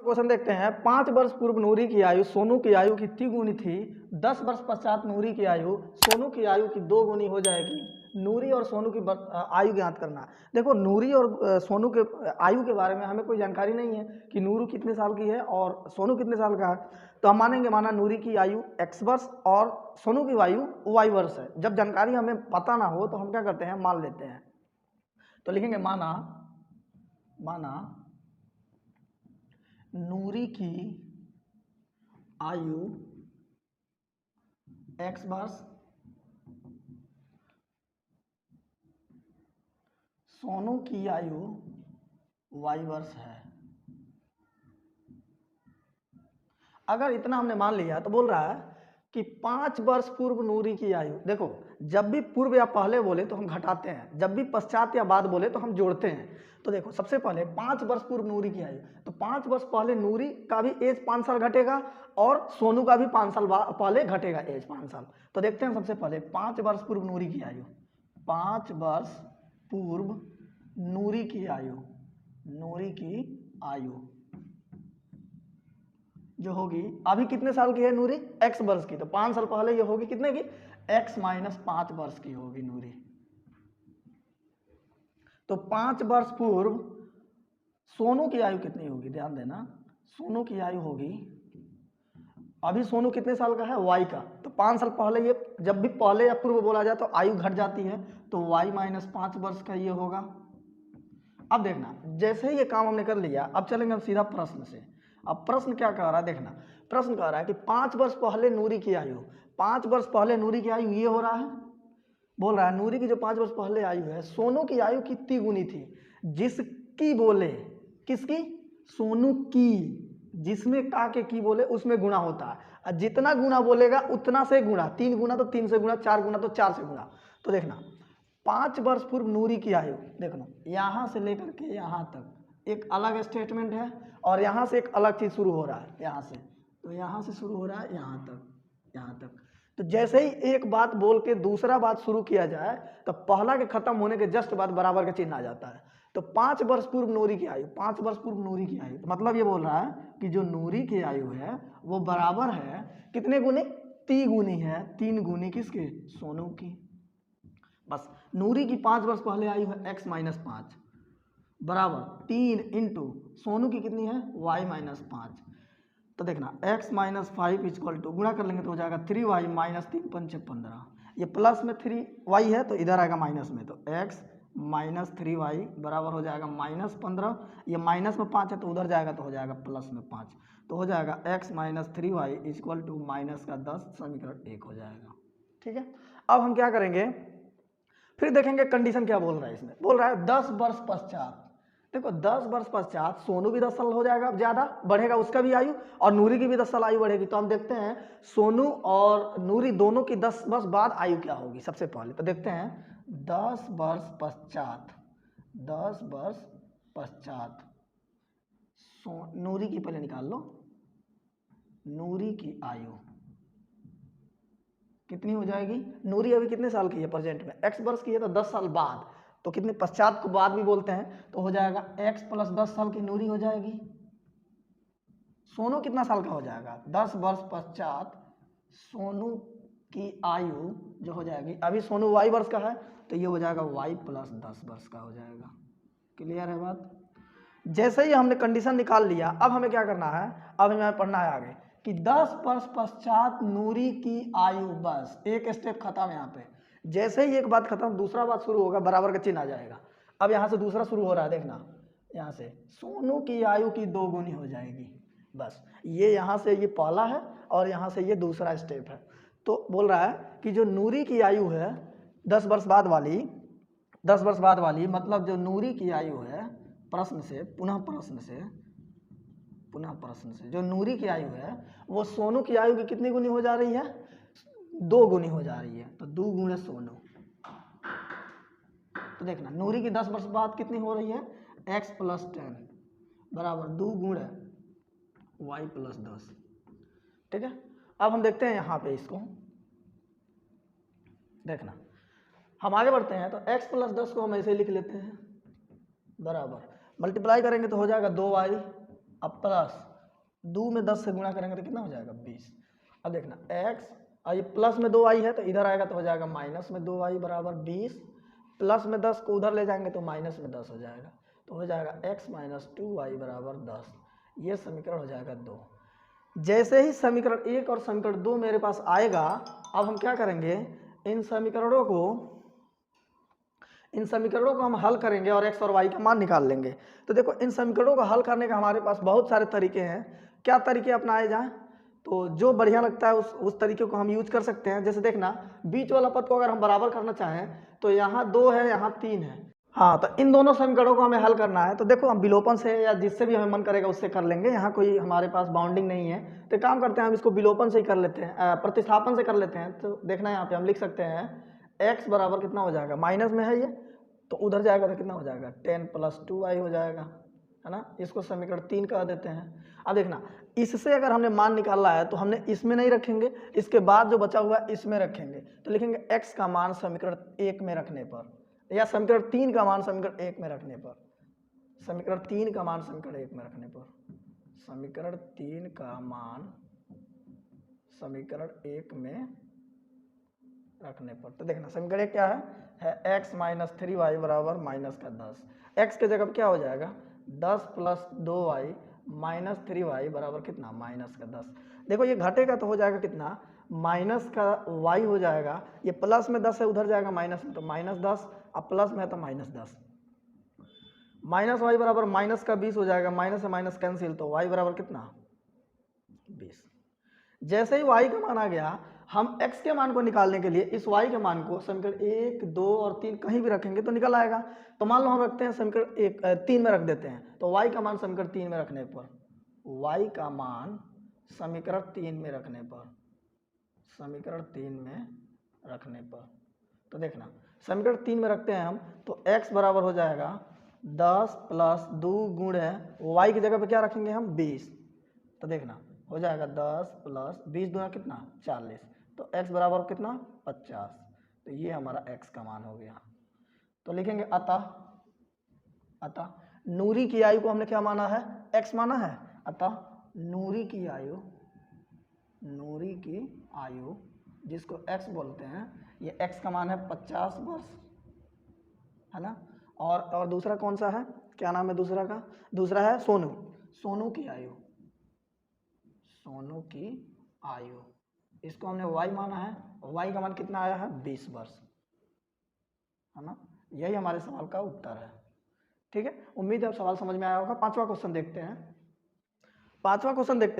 Question देखते हैं। 5 वर्ष पूर्व नूरी की आयु सोनू की आयु कितनी गुनी थी? 10 वर्ष पश्चात नूरी की आयु सोनू की आयु की 2 गुनी हो जाएगी। नूरी और सोनू की आयु ज्ञात करना। देखो नूरी और सोनू के आयु के बारे में हमें कोई जानकारी नहीं है कि नूरू कितने साल की है और सोनू कितने साल का है, तो हम मानेंगे माना नूरी की आयु x वर्ष और सोनू की आयु y वर्ष है। जब जानकारी हमें पता ना हो तो हम क्या करते हैं, मान लेते हैं। तो लिखेंगे माना नूरी की आयु x वर्ष, सोनू की आयु y वर्ष है। अगर इतना हमने मान लिया तो बोल रहा है कि 5 वर्ष पूर्व नूरी की आयु। देखो जब भी पूर्व या पहले बोले तो हम घटाते हैं, जब भी पश्चात या बाद बोले तो हम जोड़ते हैं। तो देखो सबसे पहले 5 वर्ष पूर्व नूरी की आयु, तो 5 वर्ष पहले नूरी का भी एज 5 साल घटेगा और सोनू का भी 5 साल पहले घटेगा एज 5 साल। तो देखते हैं सबसे पहले 5 वर्ष पूर्व नूरी की आयु, 5 वर्ष पूर्व नूरी की आयु जो होगी, अभी कितने साल की है नूरी? x वर्ष की, तो 5 साल पहले ये होगी कितने की? x माइनस 5 वर्ष की होगी नूरी। तो 5 वर्ष पूर्व सोनू की आयु कितनी होगी? ध्यान देना, सोनू की आयु होगी, अभी सोनू कितने साल का है? y का, तो 5 साल पहले, ये जब भी पहले या पूर्व बोला जाए तो आयु घट जाती है, तो y माइनस 5 वर्ष का ये होगा। अब देखना जैसे ही ये काम हमने कर लिया, अब चलेंगे हम सीधा प्रश्न से। अब प्रश्न क्या कह रहा है देखना, प्रश्न कह रहा है कि 5 वर्ष पहले नूरी की आयु, 5 वर्ष पहले नूरी की आयु ये हो रहा है, बोल रहा है नूरी की जो 5 वर्ष पहले आयु है सोनू की आयु कितनी गुनी थी? जिसकी बोले, किसकी? सोनू की, जिसमें का के की बोले उसमें गुणा होता है, और जितना गुना बोलेगा उतना से गुणा, 3 गुना तो 3 से गुणा, 4 गुना तो 4 से गुणा। तो देखना 5 वर्ष पूर्व नूरी की आयु, देखो यहाँ से लेकर के यहाँ तक एक अलग स्टेटमेंट है और यहाँ से एक अलग चीज शुरू हो रहा है, यहाँ से, तो यहाँ से शुरू हो रहा है यहाँ तक। तो जैसे ही एक बात बोल के दूसरा बात शुरू किया जाए तो पहला के खत्म होने के जस्ट बाद बराबर का चिन्ह आ जाता है। तो 5 वर्ष पूर्व नूरी की आयु, 5 वर्ष पूर्व नूरी की आयु, तो मतलब ये बोल रहा है कि जो नूरी की आयु है वो बराबर है कितने गुनी? 3 गुनी है, 3 गुनी किसके? सोनू की। बस नूरी की 5 वर्ष पहले आयु है x माइनस 5 बराबर 3 इंटू सोनू की कितनी है? y minus 5। तो देखना x माइनस 5 इक्वल टू, गुणा कर लेंगे तो हो जाएगा 3y माइनस 3 पंचे 15, ये प्लस में 3y है तो इधर आएगा माइनस में, तो x माइनस 3y बराबर हो जाएगा माइनस 15, ये माइनस में 5 है तो उधर जाएगा तो हो जाएगा प्लस में 5, तो हो जाएगा x minus 3y equal to minus का 10, समीकरण 1 हो जाएगा। ठीक है, अब हम क्या करेंगे, फिर देखेंगे कंडीशन क्या बोल रहा है इसमें। बोल रहा है 10 वर्ष पश्चात, देखो 10 वर्ष पश्चात सोनू भी 10 साल हो जाएगा, ज्यादा बढ़ेगा उसका भी आयु, और नूरी की भी 10 साल आयु बढ़ेगी। तो हम देखते हैं सोनू और नूरी दोनों की 10 वर्ष बाद आयु क्या होगी। सबसे पहले तो देखते हैं 10 वर्ष पश्चात, 10 वर्ष पश्चात नूरी की पहले निकाल लो, नूरी की आयु कितनी हो जाएगी? नूरी अभी कितने साल की है प्रेजेंट में? x वर्ष की है, तो 10 साल बाद, तो कितने पश्चात को बाद भी बोलते हैं, तो हो जाएगा x प्लस 10 साल की नूरी हो जाएगी। सोनू कितना साल का हो जाएगा? 10 वर्ष पश्चात सोनू की आयु जो हो जाएगी, अभी सोनू y वर्ष का है तो ये हो जाएगा y प्लस 10 वर्ष का हो जाएगा। क्लियर है बात? जैसे ही हमने कंडीशन निकाल लिया, अब हमें क्या करना है, अब हमें पढ़ना है आगे कि 10 वर्ष पश्चात नूरी की आयु, बस एक स्टेप खत्म। यहाँ पे जैसे ही एक बात खत्म दूसरा बात शुरू होगा, बराबर का चिन्ह आ जाएगा। अब यहाँ से दूसरा शुरू हो रहा है, देखना यहाँ से सोनू की आयु की 2 गुनी हो जाएगी। बस ये यहाँ से ये पहला है और यहाँ से ये दूसरा स्टेप है। तो बोल रहा है कि जो नूरी की आयु है 10 वर्ष बाद वाली, 10 वर्ष बाद वाली, मतलब जो नूरी की आयु है, प्रश्न से जो नूरी की आयु है वो सोनू की आयु की कितनी गुनी हो जा रही है? 2 गुनी हो जा रही है, तो 2 गुणे सोनू। तो देखना नूरी की 10 वर्ष बाद कितनी हो रही है? x प्लस 10 बराबर 2 गुणे y प्लस 10। ठीक है, अब हम देखते हैं यहाँ पे इसको, देखना हम आगे बढ़ते हैं तो x प्लस 10 को हम ऐसे लिख लेते हैं, बराबर मल्टीप्लाई करेंगे तो हो जाएगा 2y अब प्लस 2 में 10 से गुणा करेंगे तो कितना हो जाएगा 20। अब देखना x और ये प्लस में 2y है तो इधर आएगा तो हो जाएगा माइनस में 2y बराबर 20, प्लस में 10 को उधर ले जाएंगे तो माइनस में 10 हो जाएगा, तो हो जाएगा x माइनस 2y बराबर 10। ये समीकरण हो जाएगा 2। जैसे ही समीकरण 1 और समीकरण 2 मेरे पास आएगा, अब हम क्या करेंगे, इन समीकरणों को हम हल करेंगे और x और y का मान निकाल लेंगे। तो देखो इन समीकरणों को हल करने का हमारे पास बहुत सारे तरीके हैं। क्या तरीके अपनाए जाएं, तो जो बढ़िया लगता है उस तरीके को हम यूज कर सकते हैं। जैसे देखना, बीच वाला पद को अगर हम बराबर करना चाहें तो यहाँ 2 है, यहाँ 3 है। हाँ, तो इन दोनों समीकरणों को हमें हल करना है। तो देखो हम विलोपन से या जिससे भी हमें मन करेगा उससे कर लेंगे, यहाँ कोई हमारे पास बाउंडिंग नहीं है। तो काम करते हैं, हम इसको विलोपन से ही कर लेते हैं, प्रतिस्थापन से कर लेते हैं। तो देखना यहाँ पे हम लिख सकते हैं x बराबर कितना हो जाएगा, माइनस में है ये तो उधर जाएगा तो कितना हो जाएगा 10 + 2y हो जाएगा, है ना। इसको समीकरण 3 कह देते हैं। अब देखना, इससे अगर हमने मान निकालना है तो हमने इसमें नहीं रखेंगे, इसके बाद जो बचा हुआ इसमें रखेंगे। तो लिखेंगे x का मान समीकरण 1 में रखने पर, या समीकरण 3 का मान समीकरण 1 में रखने पर, समीकरण 3 का मान समीकरण 1 में रखने पर, समीकरण 3 का मान समीकरण 1 में रखने पर। तो देखना समीकरण 1 क्या है x माइनस 3y बराबर माइनस का 10। x के जगह क्या हो जाएगा 10 + 2y माइनस 3y बराबर कितना माइनस का 10। देखो ये घटेगा तो हो जाएगा कितना माइनस का y हो जाएगा, ये प्लस में 10 है उधर जाएगा माइनस में तो माइनस 10, अब प्लस में है तो माइनस 10, माइनस y बराबर माइनस का 20 हो जाएगा, माइनस से माइनस कैंसिल तो y बराबर कितना 20। जैसे ही y का मान आ गया, हम x के मान को निकालने के लिए इस y के मान को समीकरण 1, 2 और 3 कहीं भी रखेंगे तो निकल आएगा। तो मान लो हम रखते हैं समीकरण 3 में रख देते हैं, तो y का मान समीकरण 3 में रखने पर, y का मान समीकरण 3 में रखने पर, समीकरण 3 में रखने पर, तो देखना समीकरण 3 में रखते हैं हम तो x बराबर हो जाएगा 10 + 2 गुणे y की जगह पे क्या रखेंगे हम 20। तो देखना हो जाएगा 10 + 20 दूना कितना 40, तो x बराबर कितना 50। तो ये हमारा x का मान हो गया। तो लिखेंगे अतः नूरी की आयु को हमने क्या माना है x माना है, अतः नूरी की आयु जिसको x बोलते हैं, ये x का मान है 50 वर्ष, है ना। और दूसरा कौन सा है, क्या नाम है दूसरा का, दूसरा है सोनू की आयु, इसको हमने y माना है, y का मान कितना आया है 20 वर्ष, है ना। यही हमारे सवाल का उत्तर है। ठीक है, उम्मीद है अब सवाल समझ में आया होगा। पांचवा क्वेश्चन देखते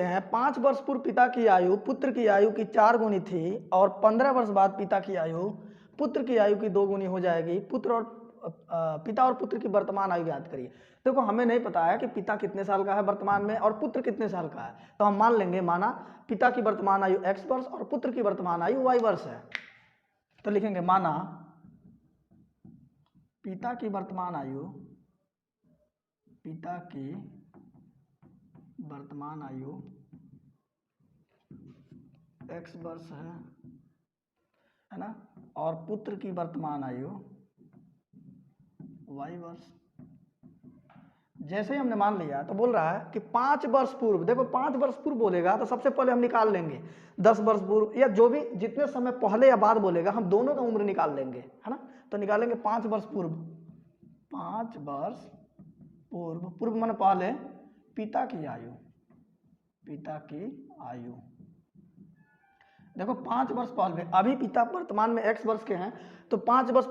हैं। 5 वर्ष पूर्व पिता की आयु पुत्र की आयु की 4 गुनी थी और 15 वर्ष बाद पिता की आयु पुत्र की आयु की 2 गुनी हो जाएगी। पिता और पुत्र की वर्तमान आयु ज्ञात करिए। देखो हमें नहीं पता है कि पिता कितने साल का है वर्तमान में और पुत्र कितने साल का है, तो हम मान लेंगे माना पिता की वर्तमान आयु x वर्ष और पुत्र की वर्तमान आयु y वर्ष है। तो लिखेंगे माना पिता की वर्तमान आयु x वर्ष है ना, और पुत्र की वर्तमान आयु y वर्ष। जैसे ही हमने मान लिया तो बोल रहा है कि 5 वर्ष पूर्व, देखो 5 वर्ष पूर्व बोलेगा तो सबसे पहले हम निकाल लेंगे 10 वर्ष पूर्व, या जो भी जितने समय पहले या बाद बोलेगा हम दोनों का उम्र निकाल लेंगे, है ना। तो निकालेंगे 5 वर्ष पूर्व, 5 वर्ष पूर्व माने पहले पिता की आयु। देखो 5 वर्ष पहले, अभी पिता वर्तमान में x वर्ष के हैं तो 5 वर्ष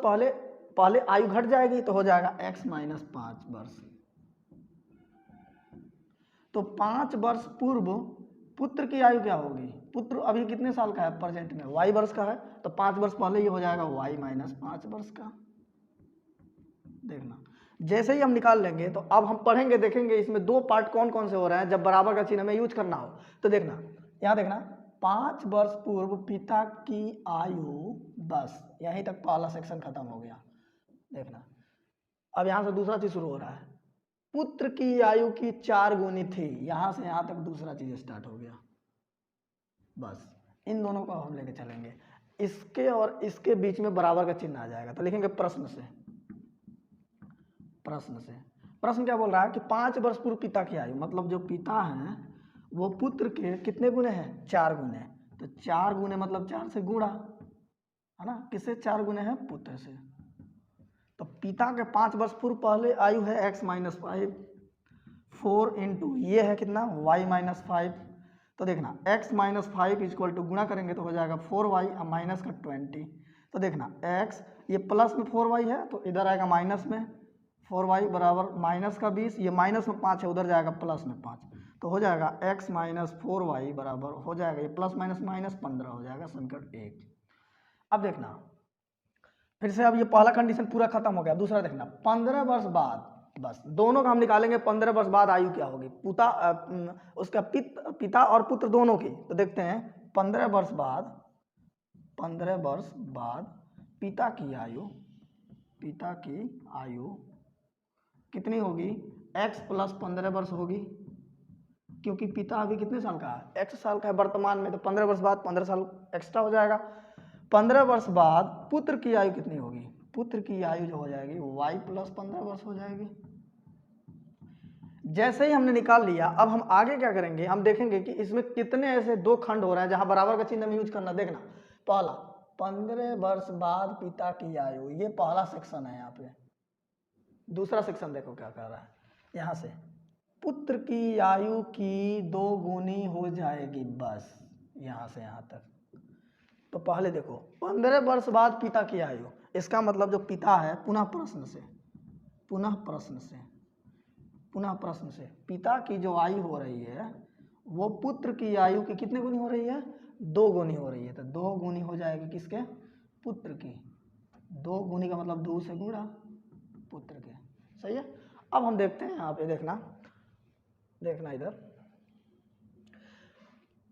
पहले आयु घट जाएगी तो हो जाएगा x माइनस 5 वर्ष। तो 5 वर्ष पूर्व पुत्र की आयु क्या होगी, पुत्र अभी कितने साल का है प्रेजेंट में y वर्ष का है, तो 5 वर्ष पहले ये हो जाएगा y माइनस 5 वर्ष का। देखना जैसे ही हम निकाल लेंगे तो अब हम पढ़ेंगे, देखेंगे इसमें 2 पार्ट कौन कौन से हो रहे हैं जब बराबर का चिन्ह हमें यूज करना हो। तो देखना यहाँ देखना 5 वर्ष पूर्व पिता की आयु 10, यहीं तक पहला सेक्शन खत्म हो गया। देखना अब यहाँ से दूसरा चीज शुरू हो रहा है, पुत्र की आयु की 4 गुनी थी, यहां से यहां तक दूसरा चीज स्टार्ट हो गया। बस इन दोनों को हम लेके चलेंगे, इसके और इसके बीच में बराबर का चिन्ह आ जाएगा। तो लिखेंगे प्रश्न क्या बोल रहा है कि 5 वर्ष पूर्व पिता की आयु, मतलब जो पिता हैं वो पुत्र के कितने गुने हैं? 4 गुने। तो 4 गुने मतलब 4 से गुणा, है ना, किससे? 4 गुने हैं पुत्र से। तो पिता के 5 वर्ष पूर्व पहले आयु है x माइनस 5, 4 इंटू ये है कितना? y minus 5। तो देखना x माइनस 5 इजक्वल टू गुणा करेंगे तो हो जाएगा 4y और माइनस का 20। तो देखना x ये प्लस में 4y है तो इधर आएगा माइनस में 4y बराबर माइनस का 20, ये माइनस में 5 है उधर जाएगा प्लस में 5, तो हो जाएगा x माइनस 4y बराबर हो जाएगा ये प्लस माइनस माइनस 15 हो जाएगा समीकरण 1। अब देखना फिर से, अब ये पहला कंडीशन पूरा खत्म हो गया। दूसरा देखना 15 वर्ष बाद, बस दोनों का हम निकालेंगे 15 वर्ष बाद आयु क्या होगी, उसका पिता और पुत्र दोनों की। तो देखते हैं 15 वर्ष बाद, 15 वर्ष बाद पिता की आयु कितनी होगी? x प्लस 15 वर्ष होगी, क्योंकि पिता अभी कितने साल का है? x साल का है वर्तमान में, तो 15 वर्ष बाद 15 साल एक्स्ट्रा हो जाएगा। 15 वर्ष बाद पुत्र की आयु कितनी होगी? पुत्र की आयु जो हो जाएगी y प्लस 15 वर्ष हो जाएगी। जैसे ही हमने निकाल लिया, अब हम आगे क्या करेंगे, हम देखेंगे कि इसमें कितने ऐसे दो खंड हो रहे हैं जहां बराबर का चिन्ह में यूज करना। देखना पहला 15 वर्ष बाद पिता की आयु, ये पहला सेक्शन है। यहाँ पे दूसरा सेक्शन देखो क्या कर रहा है, यहाँ से पुत्र की आयु की 2 गुनी हो जाएगी, बस यहाँ से यहाँ तक। तो पहले देखो 15 वर्ष बाद पिता की आयु, इसका मतलब जो पिता है पुनः प्रश्न से पिता की जो आयु हो रही है वो पुत्र की आयु की कितने गुनी हो रही है? 2 गुनी हो रही है। तो 2 गुनी हो जाएगी किसके? पुत्र की। 2 गुनी का मतलब 2 से गुणा पुत्र के, सही है। अब हम देखते हैं यहाँ पे, देखना इधर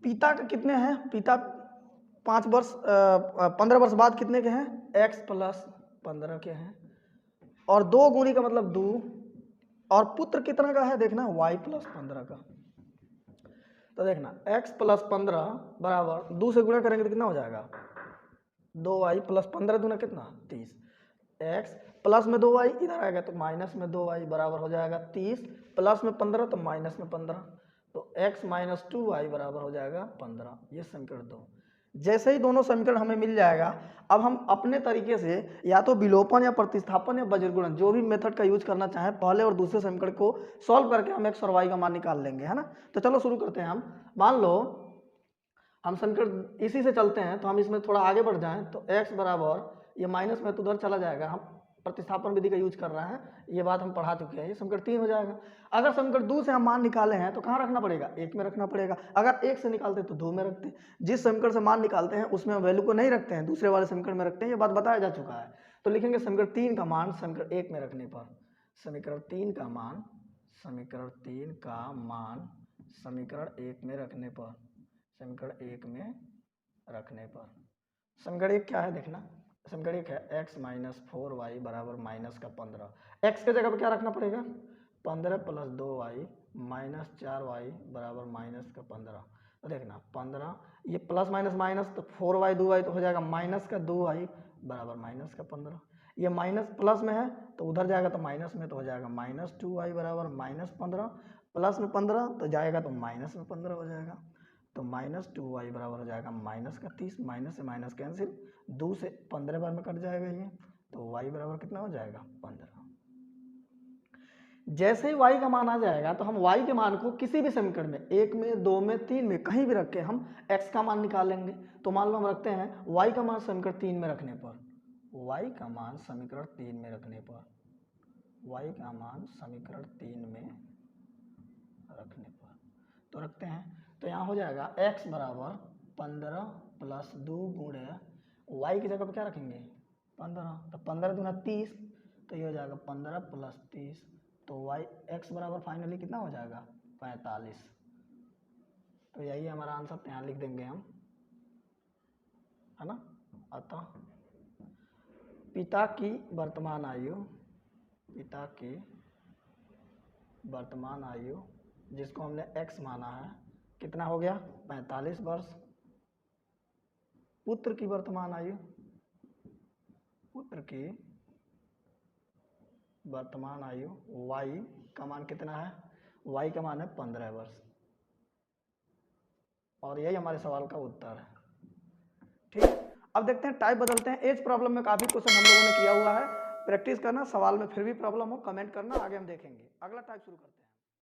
पिता के कितने हैं? पिता 15 वर्ष बाद कितने के हैं? x प्लस 15 के हैं, और 2 गुनी का मतलब 2, और पुत्र कितना का है? देखना y प्लस 15 का। तो देखना x प्लस 15 बराबर 2 से गुणा करेंगे तो कितना हो जाएगा? 2y प्लस 15 दूना कितना? 30। x प्लस में 2y इधर आएगा तो माइनस में 2y बराबर हो जाएगा 30, प्लस में 15 तो माइनस में 15, तो x माइनस 2y बराबर हो जाएगा 15। ये समीकरण 2। जैसे ही दोनों समीकरण हमें मिल जाएगा, अब हम अपने तरीके से या तो विलोपन या प्रतिस्थापन या बज्रगुणन जो भी मेथड का यूज करना चाहें, पहले और दूसरे समीकरण को सॉल्व करके हम x और y का मान निकाल लेंगे, है ना। तो चलो शुरू करते हैं हम। मान लो हम समीकरण इसी से चलते हैं, तो हम इसमें थोड़ा आगे बढ़ जाएं तो x बराबर ये माइनस में तो उधर चला जाएगा, हम प्रतिस्थापन विधि का यूज कर रहे हैं, ये बात हम पढ़ा चुके हैं। ये समीकरण 3 हो जाएगा। अगर समीकरण 2 से हम मान निकाले हैं तो कहाँ रखना पड़ेगा? 1 में रखना पड़ेगा। अगर 1 से निकालते तो 2 में रखते हैं। जिस समीकरण से मान निकालते हैं उसमें हम वैल्यू को नहीं रखते हैं, दूसरे वाले समीकरण में रखते हैं, ये बात बताया जा चुका है। तो लिखेंगे समीकरण 3 का मान समीकरण 1 में रखने पर, समीकरण 3 का मान समीकरण 1 में रखने पर, समीकरण 1 क्या है देखना। समीकरण 1 है x माइनस 4y बराबर माइनस का 15। x के जगह पर क्या रखना पड़ेगा? 15 प्लस 2y माइनस 4y बराबर माइनस का 15। तो देखना 15 ये प्लस माइनस माइनस, तो 4y 2y तो हो जाएगा माइनस का 2y बराबर माइनस का 15। ये माइनस प्लस में है तो उधर जाएगा तो माइनस में, तो हो जाएगा माइनस 2y बराबर माइनस 15, प्लस में 15 तो जाएगा तो माइनस में 15 हो जाएगा, तो माइनस 2y बराबर हो जाएगा माइनस का 30। माइनस से माइनस कैंसिल, 2 से 15 बार में कट जाएगा ये, तो y बराबर कितना हो जाएगा? 15। जैसे ही y का मान आ जाएगा तो हम y के मान को किसी भी समीकरण में 1 में 2 में 3 में कहीं भी रख के हम x का मान निकालेंगे। तो मान लो हम रखते हैं y का मान समीकरण 3 में रखने पर, y का मान समीकरण 3 में रखने पर, तो रखते हैं। तो यहाँ हो जाएगा x बराबर 15 प्लस 2 गुणे y की जगह पर क्या रखेंगे? 15, तो 15 दूना 30, तो ये हो जाएगा 15 प्लस 30, तो x बराबर फाइनली कितना हो जाएगा? 45। तो यही हमारा आंसर, यहाँ लिख देंगे हम, है ना। अतः पिता की वर्तमान आयु जिसको हमने x माना है कितना हो गया? 45 वर्ष। पुत्र की वर्तमान आयु y का मान कितना है? y का मान है 15 वर्ष। और यही हमारे सवाल का उत्तर है। ठीक है, अब देखते हैं टाइप बदलते हैं। एज प्रॉब्लम में काफ़ी क्वेश्चन हम लोगों ने किया हुआ है, प्रैक्टिस करना, सवाल में फिर भी प्रॉब्लम हो कमेंट करना, आगे हम देखेंगे। अगला टाइप शुरू करते हैं।